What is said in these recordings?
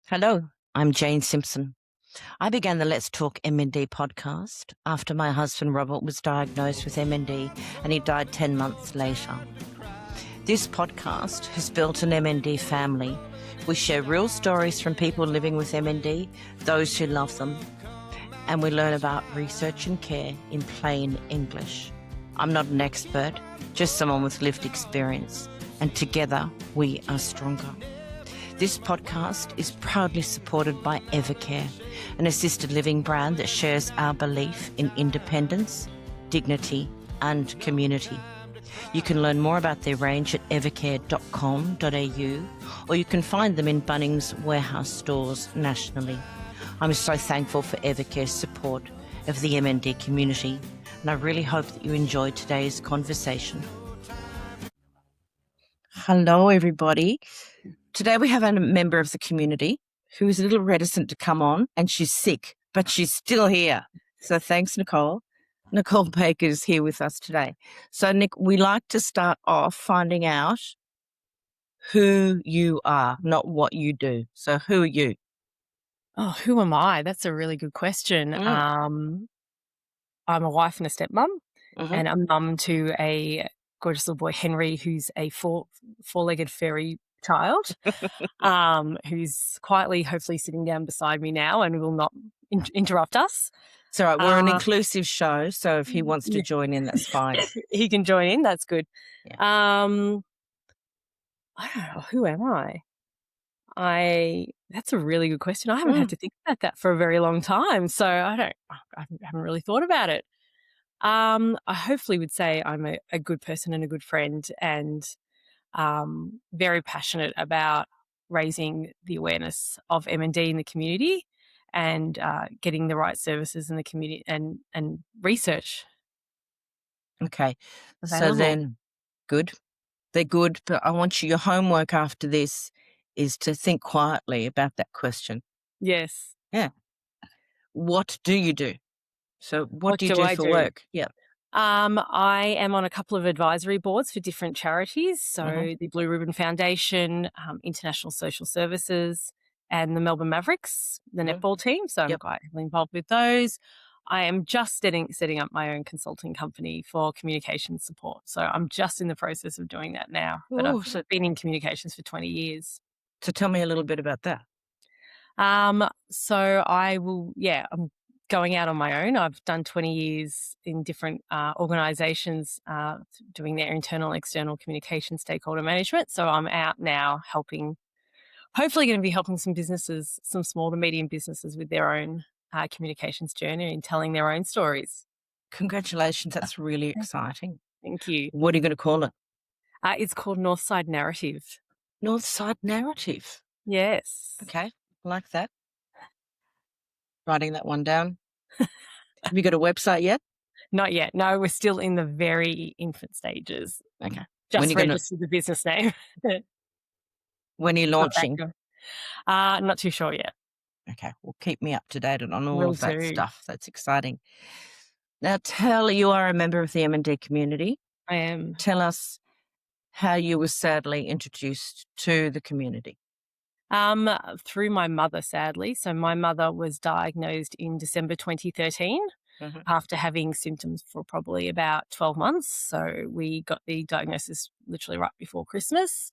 Hello, I'm Jane Simpson. I began the Let's Talk MND podcast after my husband Robert was diagnosed with MND and he died 10 months later. This podcast has built an MND family. We share real stories from people living with MND, those who love them, and we learn about research and care in plain English. I'm not an expert, just someone with lived experience, and together we are stronger. This podcast is proudly supported by Evercare, an assisted living brand that shares our belief in independence, dignity, and community. You can learn more about their range at evercare.com.au, or you can find them in Bunnings Warehouse stores nationally. I'm so thankful for Evercare's support of the MND community, and I really hope that you enjoyed today's conversation. Hello, everybody. Today we have a member of the community who is a little reticent to come on, and she's sick, but she's still here. So thanks, Nicole. Nicole Baker is here with us today. So, Nick, we like to start off finding out who you are, not what you do. So who are you? Oh, who am I? That's a really good question. I'm a wife and a stepmom, and a mum to a gorgeous little boy, Henry, who's a four-legged fairy child, who's quietly, hopefully, sitting down beside me now and will not interrupt us. It's all right. We're an inclusive show, so if he wants to join in, that's fine. He can join in. That's good. Yeah. I don't know. Who am I? That's a really good question. I haven't had to think about that for a very long time, so I haven't really thought about it. I hopefully would say I'm a good person and a good friend, and very passionate about raising the awareness of MND in the community and getting the right services in the community and research. Okay. Available. So then, good. They're good, but I want your homework after this is to think quietly about that question. Yes. Yeah. What do you do? So what do you do do I for do? work? Yeah. I am on a couple of advisory boards for different charities. So the Blue Ribbon Foundation, International Social Services, and the Melbourne Mavericks, the netball team. So I'm quite heavily involved with those. I am just setting up my own consulting company for communication support. So I'm just in the process of doing that now. But I've been in communications for 20 years. So tell me a little bit about that. So I'm going out on my own. I've done 20 years in different organisations doing their internal and external communication stakeholder management. So I'm out now hopefully going to be helping some businesses, some small to medium businesses with their own communications journey and telling their own stories. Congratulations. That's really exciting. Thank you. What are you going to call it? It's called Northside Narrative. Northside Narrative. Yes. Okay. Like that. Writing that one down. Have you got a website yet? Not yet. No, we're still in the very infant stages. Okay. Just registered the business name. When are you launching? Not too sure yet. Okay. Well, keep me up to date on all of that stuff. That's exciting. Now, you are a member of the MND community. I am. Tell us how you were sadly introduced to the community. Through my mother, sadly. So my mother was diagnosed in December 2013 after having symptoms for probably about 12 months. So we got the diagnosis literally right before Christmas,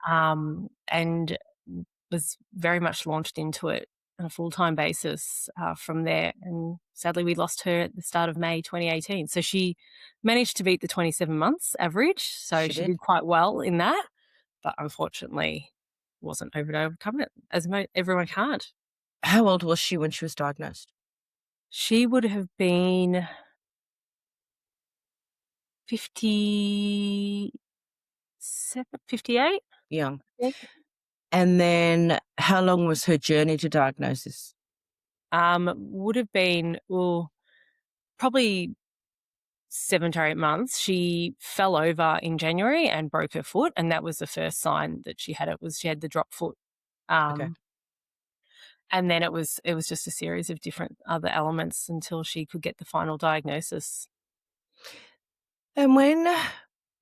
and was very much launched into it on a full-time basis from there. And sadly, we lost her at the start of May 2018. So she managed to beat the 27 months average. So she did quite well in that, but unfortunately wasn't able to overcome it, as everyone can't. How old was she when she was diagnosed? She would have been 57, 58. Young. And then how long was her journey to diagnosis? Would have been probably 7 to 8 months. She fell over in January and broke her foot, and that was the first sign that she had it. Was she had the drop foot, and then it was just a series of different other elements until she could get the final diagnosis. And when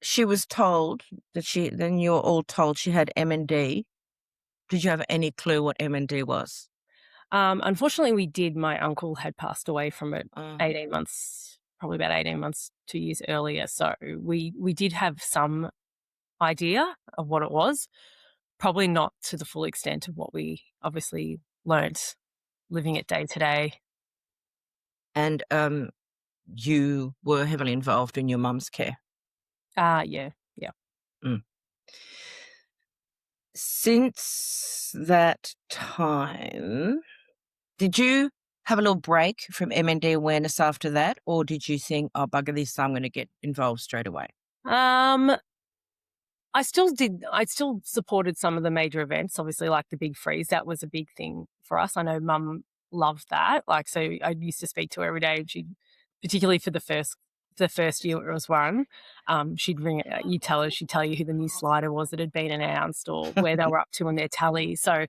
she was told that then you were all told she had MND, did you have any clue what MND was? Unfortunately, we did. My uncle had passed away from it Oh. 18 months, probably about 18 months, 2 years earlier. So we did have some idea of what it was, probably not to the full extent of what we obviously learnt living it day to day. And you were heavily involved in your mum's care. Yeah. Mm. Since that time, did you have a little break from MND awareness after that, or did you think, "Oh, bugger this, I'm gonna get involved straight away"? Um, I still did. I still supported some of the major events, obviously, like the Big Freeze. That was a big thing for us. I know Mum loved that. Like, so I used to speak to her every day, and she, particularly for the first year it was run, she'd ring. You tell her, she'd tell you who the new slider was that had been announced or where they were up to on their tally. So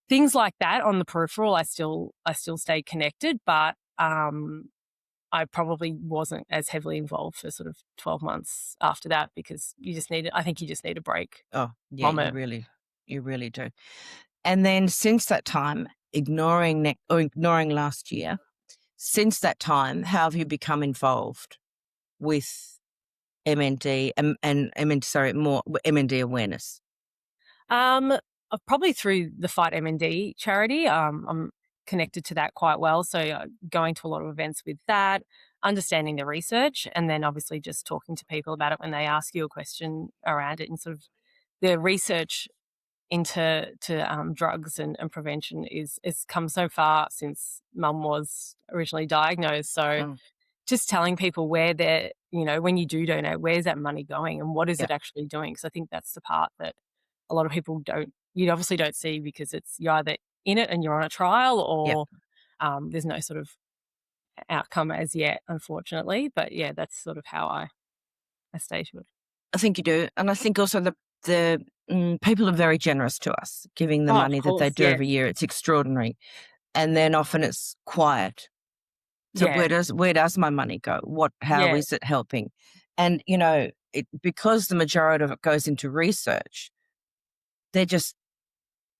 things like that on the peripheral, I still stayed connected, but I probably wasn't as heavily involved for sort of 12 months after that because I think you just need a break Oh, yeah, from you it. really do. And then since that time, ignoring last year, since that time, how have you become involved with MND and MND, sorry, more MND awareness? Probably through the Fight MND charity. I'm connected to that quite well. So going to a lot of events with that, understanding the research, and then obviously just talking to people about it when they ask you a question around it and sort of the research into drugs and prevention is come so far since Mum was originally diagnosed. So Mm, just telling people where they're, when you do donate, where's that money going and what is yeah, it actually doing? Because I think that's the part that a lot of people you obviously don't see because you're either in it and you're on a trial yeah. or there's no sort of outcome as yet, unfortunately. But yeah, that's sort of how I stay to it. I think you do, and I think also people are very generous to us, giving the Oh, of money that they course. do Yeah. every year. It's extraordinary, and then often it's quiet. So Yeah. where does my money go? How Yeah. is it helping? And because the majority of it goes into research, they're just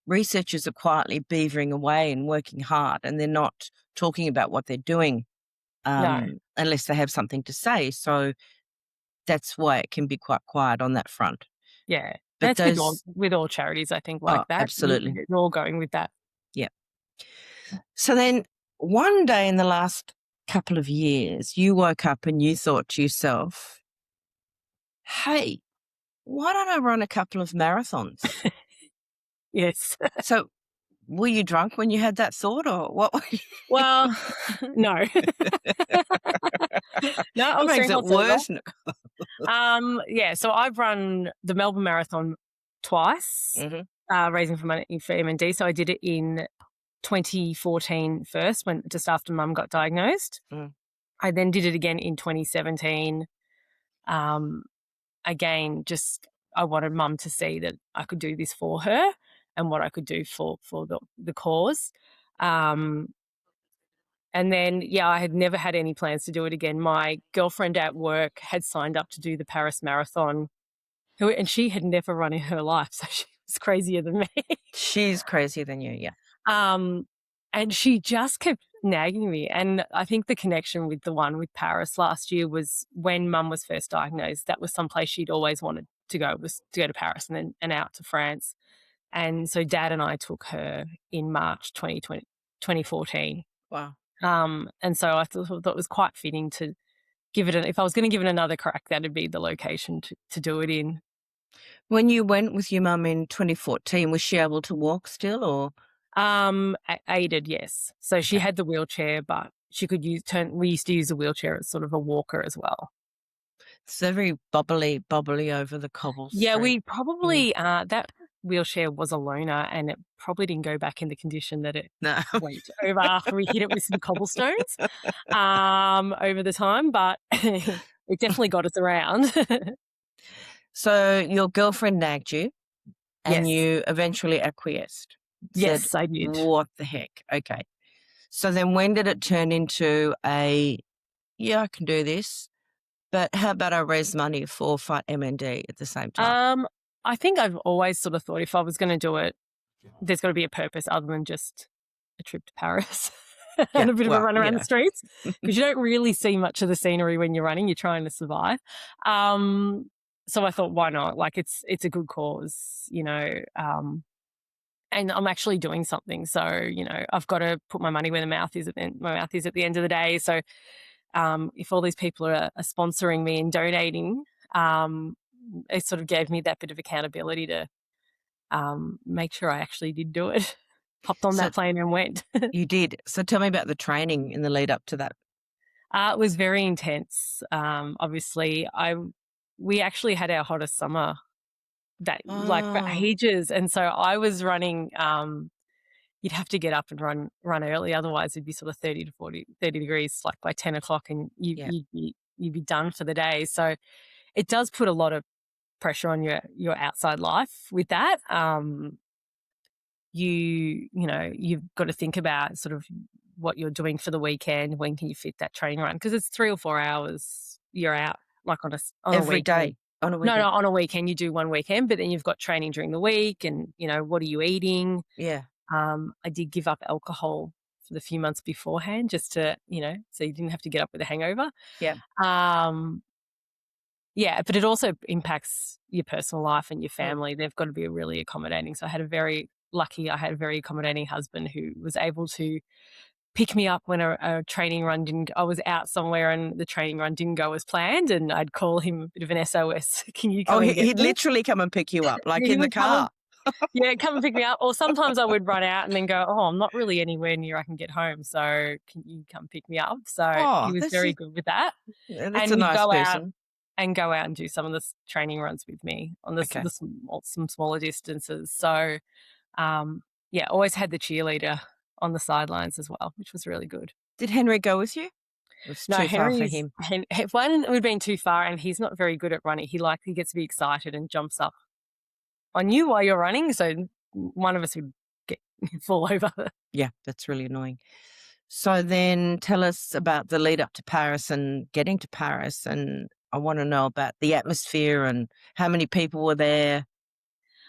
researchers are quietly beavering away and working hard, and they're not talking about what they're doing No. unless they have something to say. So that's why it can be quite quiet on that front. Yeah. And But it's those, with all charities, I think, like oh, that. absolutely, They're all going with that. yeah. So then one day in the last couple of years, you woke up and you thought to yourself, "Hey, why don't I run a couple of marathons?" Yes. So were you drunk when you had that thought, or what? Well, no. No, I That was makes drinking it hot sober. worse. Yeah, so I've run the Melbourne Marathon twice, Mhm, raising for money for MND. So I did it in 2014 first, when just after Mum got diagnosed. mm. I then did it again in 2017. Um, Again, just I wanted Mum to see that I could do this for her and what I could do for the cause. Um, and then, yeah, I had never had any plans to do it again. My girlfriend at work had signed up to do the Paris Marathon, and she had never run in her life, so she was crazier than me. She's crazier than you, yeah. Um, and she just kept nagging me. And I think the connection with the one with Paris last year was when Mum was first diagnosed. That was someplace she'd always wanted to go, was to go to Paris and out to France. And so Dad and I took her in March 2014. Wow. And so I thought it was quite fitting to give it if I was going to give it another crack, that'd be the location to do it in. When you went with your mum in 2014, was she able to walk still, or? Aided, yes. So she Okay. had the wheelchair, but she could we used to use a wheelchair as sort of a walker as well. So very bubbly over the cobble Yeah, street. we Mm. probably, that wheelchair was a loaner and it probably didn't go back in the condition that it No. went over after we hit it with some cobblestones, over the time, but it definitely got us around. So your girlfriend nagged you and Yes. you eventually acquiesced, said, Yes, I did. "What the heck?" Okay. So then when did it turn into "Yeah, I can do this, but how about I raise money for Fight MND at the same time"? Um, I think I've always sort of thought if I was gonna do it, there's got to be a purpose other than just a trip to Paris Yeah. and a bit of a Well, run around the streets, because you don't really see much of the scenery when you're running. You're trying to survive. So I thought, why not? Like, it's a good cause, and I'm actually doing something. So, I've got to put my money where my mouth is at the end of the day. So, if all these people are sponsoring me and donating, it sort of gave me that bit of accountability to make sure I actually did do it. Popped on So that plane and went. you did. So tell me about the training in the lead up to that. It was very intense. Obviously, we actually had our hottest summer like for Oh, ages, and so I was running. You'd have to get up and run early, otherwise it'd be sort of 30 degrees like by 10 o'clock, and yeah. you'd be done for the day. So it does put a lot of pressure on your outside life with that. You've got to think about sort of what you're doing for the weekend. When can you fit that training run? Because it's 3 or 4 hours you're out, like on a Every weekend. day on a No, weekend. on a weekend you do one weekend, but then you've got training during the week, and what are you eating? Yeah. I did give up alcohol for the few months beforehand, just to so you didn't have to get up with a hangover. Yeah. Um, yeah, but it also impacts your personal life and your Mm. family. They've got to be really accommodating. So I had a very accommodating husband who was able to pick me up when a training run didn't. I was out somewhere and the training run didn't go as planned, and I'd call him a bit of an SOS. Can you Oh, come and get he'd me? literally come and pick you up, like Yeah, he in the would come and car. come and pick me up. Or sometimes I would run out and then go, "Oh, I'm not really anywhere near I can get home, so can you come pick me up?" So he Oh, was very good with that, that's and a he'd nice go out person. and do some of the training runs with me on Okay. some smaller distances. So, yeah, always had the cheerleader on the sidelines as well, which was really good. Did Henry go with you? It was No, too far for him. one would have been too far, and he's not very good at running. He gets to be excited and jumps up on you while you're running, so one of us would get fall over. Yeah, that's really annoying. So then tell us about the lead up to Paris and getting to Paris. And I want to know about the atmosphere and how many people were there.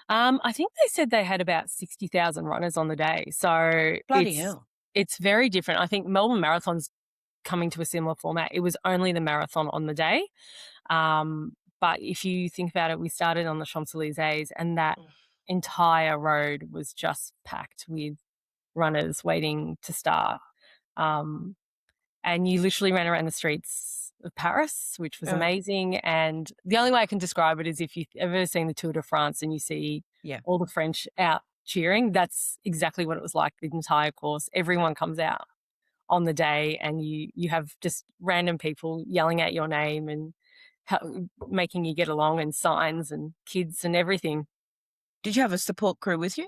I think they said they had about 60,000 runners on the day, so Bloody hell. it's very different. I think Melbourne Marathon's coming to a similar format. It was only the marathon on the day. But if you think about it, we started on the Champs-Elysees, and that entire road was just packed with runners waiting to start. Um, and you literally ran around the streets of Paris, which was Oh, amazing. And the only way I can describe it is if you've ever seen the Tour de France and you see yeah. all the French out cheering, that's exactly what it was like the entire course. Everyone comes out on the day, and you have just random people yelling out your name and making you get along, and signs and kids and everything. Did you have a support crew with you?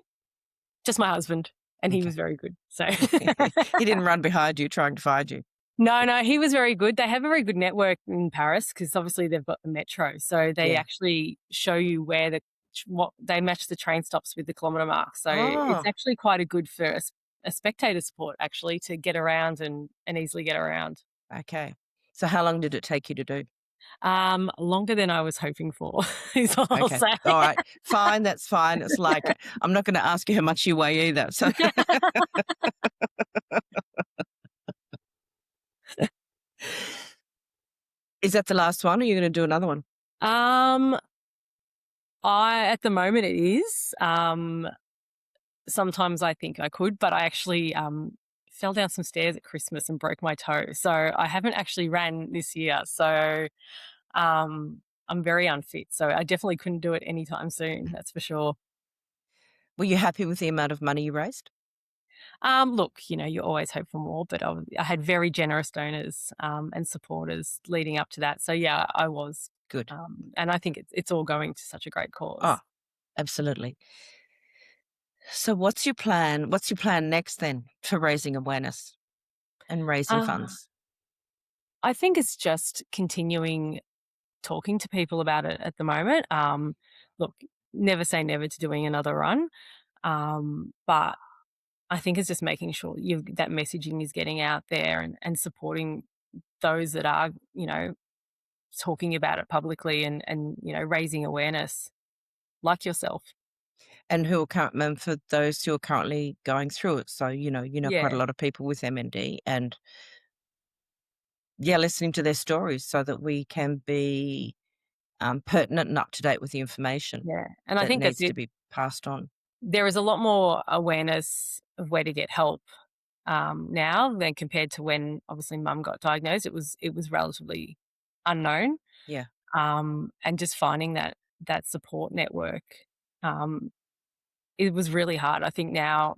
Just my husband, and he Okay. was very good. So He didn't run behind you trying to find you. no, he was very good. They have a very good network in Paris because obviously they've got the metro, so they Yeah. actually show you where what they match the train stops with the kilometre mark. So it's Oh, actually quite a good for a spectator sport, actually, to get around and easily get around. okay. So how long did it take you to do? Longer than I was hoping for, is all I'll Okay. say. All right. Fine. That's fine. It's like, I'm not going to ask you how much you weigh either. So is that the last one or are you going to do another one? Um, at the moment it is. Sometimes I think I could, but I actually fell down some stairs at Christmas and broke my toe. So I haven't actually ran this year. So I'm very unfit. So I definitely couldn't do it anytime soon. That's for sure. Were you happy with the amount of money you raised? Look, you always hope for more, but I had very generous donors and supporters leading up to that. So yeah, I was. Good. And I think it's all going to such a great Oh, cause. absolutely. So what's your plan? What's your plan next then for raising awareness and raising Uh, funds? I think it's just continuing talking to people about it at the moment. Look, never say never to doing another run, but I think it's just making sure that messaging is getting out there, and supporting those that are, talking about it publicly, and raising awareness, like yourself. And for those who are currently going through it. So, quite a Yeah, lot of people with MND and, yeah, listening to their stories so that we can be, pertinent and up to date with the information yeah, and I that think that's needs to it. be passed on. There is a lot more awareness of where to get help, now than compared to when obviously mum got diagnosed. It was relatively unknown, Yeah, and just finding that support network, um, it was really hard. I think now,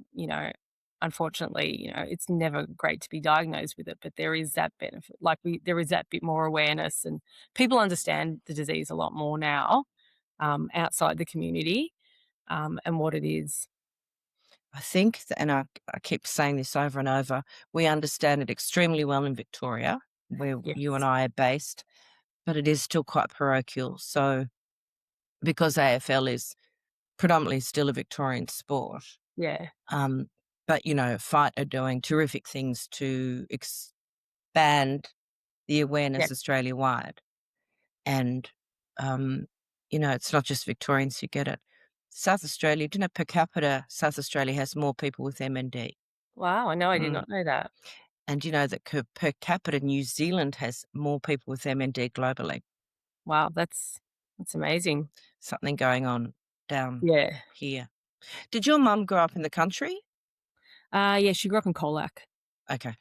unfortunately, it's never great to be diagnosed with it, but there is that benefit. Like there is that bit more awareness, and people understand the disease a lot more now, outside the community, and what it is. I think, and I keep saying this over and over, we understand it extremely well in Victoria, where you and Yes. I are based, but it is still quite parochial. So, because AFL is predominantly still a Victorian sport, Yeah. um, but, FIGHT are doing terrific things to expand the Yeah. awareness Australia-wide. And, um, it's not just Victorians who get it. South Australia, do you know, per capita, South Australia has more people with MND. Wow, I know, I did Mm. not know that. And you know that per capita, New Zealand has more people with MND globally. Wow, that's amazing. Something going on down Yeah. here. Did your mum grow up in the country? Yeah, she grew up in Colac. Okay.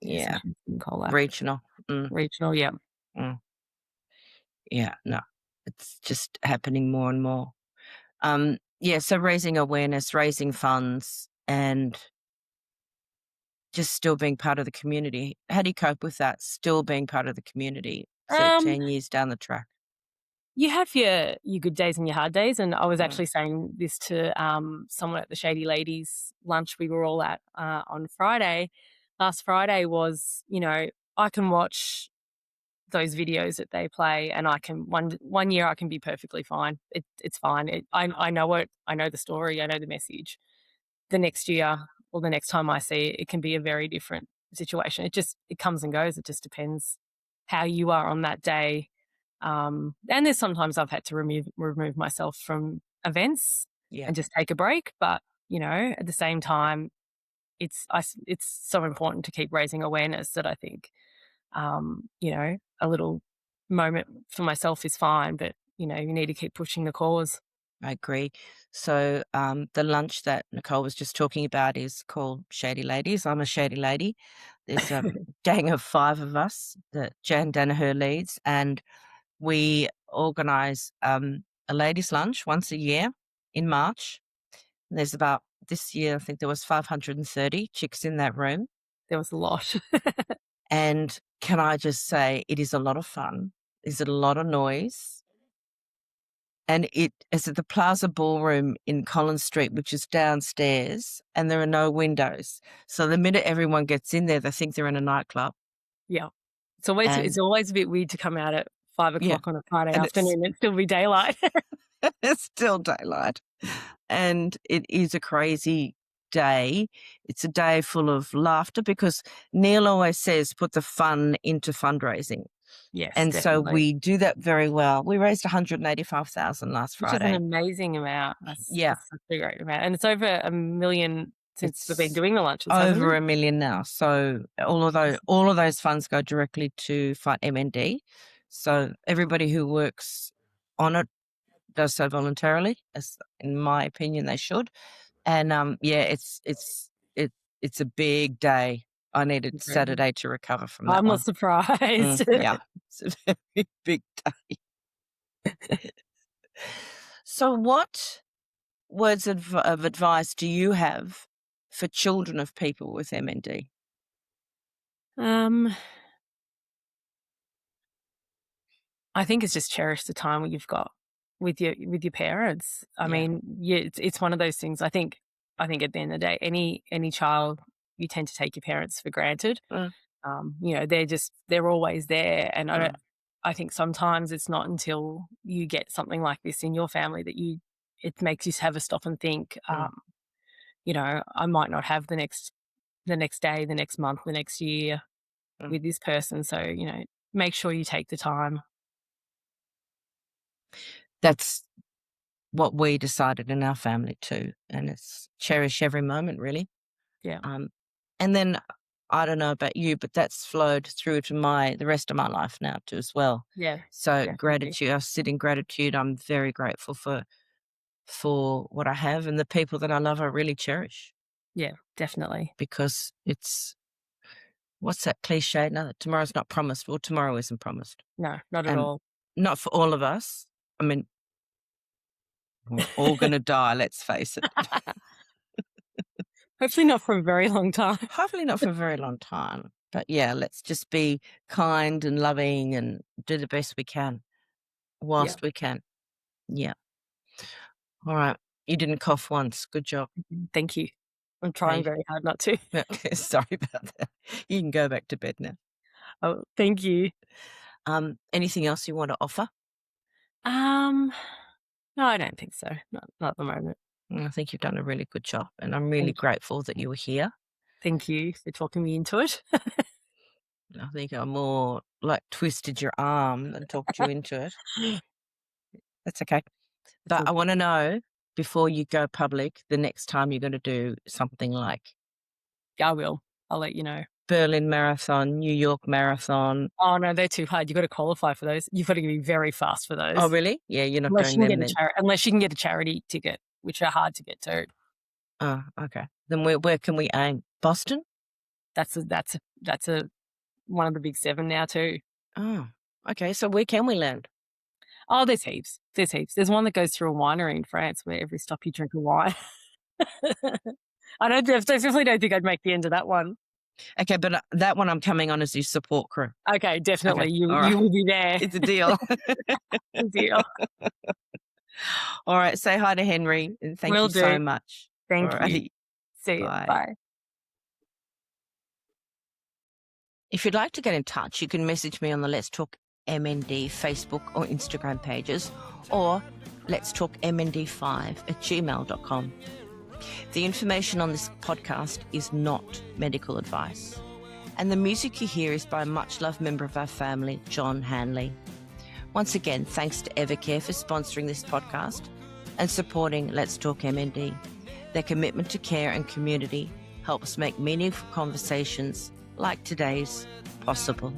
Yeah, so Yeah. she's in Colac. Regional. Mm, Regional, yeah. mm. Yeah, no. It's just happening more and more. Yeah, so raising awareness, raising funds, and just still being part of the community. How do you cope with that? Still being part of the community Um, 13 years down the track? you have your good days and your hard days, and I was Mm, actually saying this to, someone at the Shady Ladies lunch we were all at, on Friday. Last Friday was, I can watch those videos that they play, and I can one year I can be perfectly fine. It's fine. I know it. I know the story. I know the message. The next year or the next time I see it, it can be a very different situation. It comes and goes. It just depends how you are on that day. And there's sometimes I've had to remove myself from events yeah, and just take a break. But at the same time, it's so important to keep raising awareness that I think a little moment for myself is fine, but you need to keep pushing the cause. I agree. So, the lunch that Nicole was just talking about is called Shady Ladies. I'm a shady lady. There's a gang of 5 of us that Jan Danaher leads, and we organise, a ladies' lunch once a year in March. There's about this year, I think there was 530 chicks in that room, There was a lot. and can I just say it is a lot of fun. There's a lot of noise, and it is at the Plaza Ballroom in Collins Street, which is downstairs, and there are no windows. So the minute everyone gets in there, they think they're in a nightclub, Yeah. It's and always a bit weird to come out at five yeah, o'clock on a Friday and it's afternoon and still be daylight. it's still daylight. And it is a crazy day. It's a day full of laughter because Neil always says, put the fun into fundraising. Yes, And so definitely. we do that very well. We raised 185,000 last Which is an Friday. amazing amount. That's Yeah, that's such a great amount. And it's over 1,000,000 since we've been it's doing the lunches, hasn't over it? 1 million now. So all of those funds go directly to fight MND. So everybody who works on it does so voluntarily, as in my opinion they should. And, yeah, it's a big day. I needed Great. Saturday to recover from that I'm not one. surprised. Yeah, it's a very big day. So what words of advice do you have for children of people with MND? Um, I think it's just cherish the time you've got with your parents. I Yeah. mean, yeah, it's one of those things. I think at the end of the day, any child, you tend to take your parents for granted. Mm, They're always there, and mm, I think sometimes it's not until you get something like this in your family that it makes you have a stop and think. mm, I might not have the next day, the next month, the next year mm. with this person. So make sure you take the time. That's what we decided in our family too. And it's cherish every moment, really. Yeah. And then I don't know about you, but that's flowed through to the rest of my life now too as well. Yeah. So Definitely. gratitude, I sit in gratitude. I'm very grateful for what I have, and the people that I love I really cherish, Yeah, definitely. because it's, what's that cliche? No, tomorrow's not promised. Well, tomorrow isn't promised. No, not at And all. not for all of us. I mean, we're all going to die, let's face it. Hopefully not for a very long time. Hopefully not for a very long time. But yeah, let's just be kind and loving and do the best we can whilst we can. Yeah. All right. You didn't cough once. Good job. Thank you. I'm trying Hey. very hard not to. Sorry about that. You can go back to bed now. Oh, thank you. Anything else you want to offer? No, I don't think so. Not at the moment. I think you've done a really good job, and I'm really grateful that you were here. Thank you for talking me into it. I think I more like twisted your arm than talked you into it. That's okay. But I want to know, before you go public, the next time you're going to do something like I will. I'll let you know. Berlin Marathon, New York Marathon. Oh, no, they're too hard. You've got to qualify for those. You've got to be very fast for those. Oh, really? Yeah, you're not Unless doing you can them get then. unless you can get a charity ticket, which are hard to get to. Oh, okay. Then where can we aim? Boston? That's a one of the big 7 now too. Oh, okay. So where can we land? Oh, there's heaps. There's heaps. There's one that goes through a winery in France where every stop you drink a wine. I definitely don't think I'd make the end of that one. Okay, but that one I'm coming on as your support crew. Okay, definitely. Okay, You all right. you will be there. It's a deal. It's a deal. All right. Say hi to Henry, and thank Will you so do. much. Thank Alrighty. you. See you. Bye. Bye. If you'd like to get in touch, you can message me on the Let's Talk MND Facebook or Instagram pages, or Let's Talk MND5@gmail.com. The information on this podcast is not medical advice, and the music you hear is by a much-loved member of our family, John Hanley. Once again, thanks to Evercare for sponsoring this podcast and supporting Let's Talk MND. Their commitment to care and community helps make meaningful conversations like today's possible.